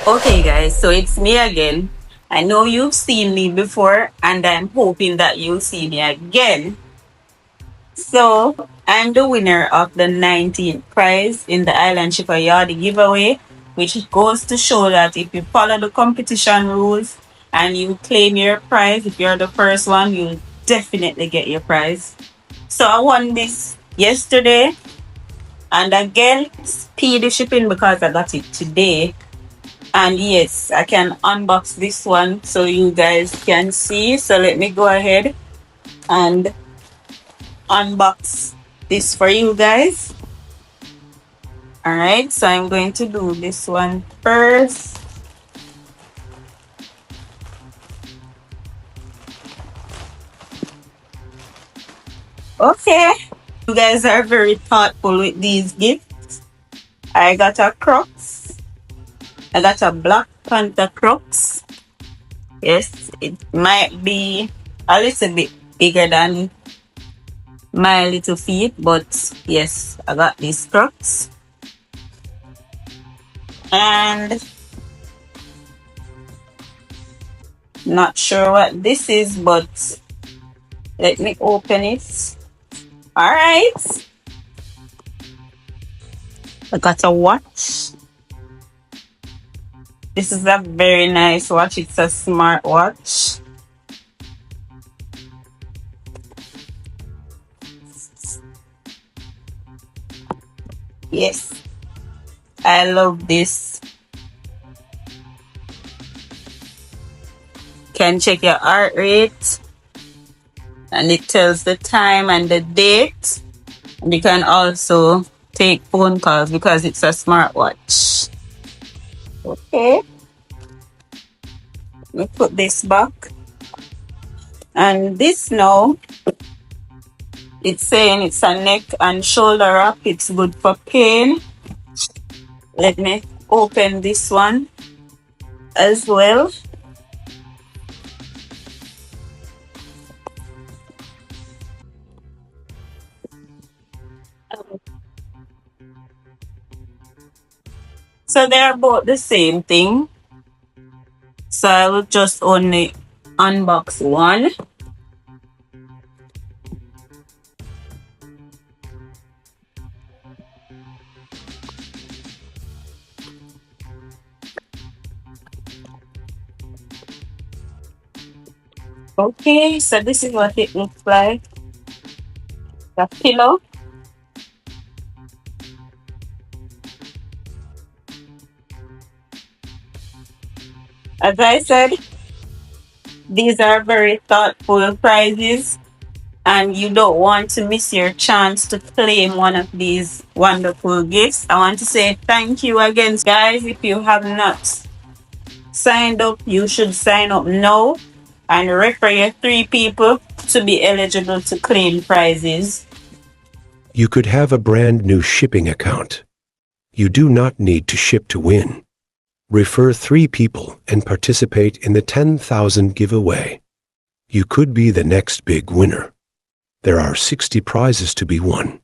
Okay, guys, so it's me again. I know you've seen me before, and I'm hoping that you'll see me again. So, I'm the winner of the 19th prize in the Island Shipper Yardy giveaway, which goes to show that if you follow the competition rules and you claim your prize, if you're the first one, you'll definitely get your prize. So, I won this yesterday, and again, speedy shipping because I got it today. And yes, I can unbox this one so you guys can see. So let me go ahead and unbox this for you guys. Alright, so I'm going to do this one first. Okay, you guys are very thoughtful with these gifts. I got a Crocs. I got a Black Panther Crocs. Yes, it might be a little bit bigger than my little feet, but yes, I got these Crocs. And not sure what this is, but let me open it. All right, I got a watch. This is a very nice watch. It's a smart watch. Yes, I love this. Can check your heart rate, and it tells the time and the date. And you can also take phone calls because it's a smartwatch. Okay, let me put this back. And this now, it's saying it's a neck and shoulder wrap. It's good for pain. Let me open this one as well. So they're both the same thing. So I will just only unbox one. Okay, so this is what it looks like. The pillow. As I said, these are very thoughtful prizes, and you don't want to miss your chance to claim one of these wonderful gifts. I want to say thank you again, guys. If you have not signed up, you should sign up now and refer your 3 people to be eligible to claim prizes. You could have a brand new shipping account. You do not need to ship to win. Refer 3 people and participate in the 10,000 giveaway. You could be the next big winner. There are 60 prizes to be won.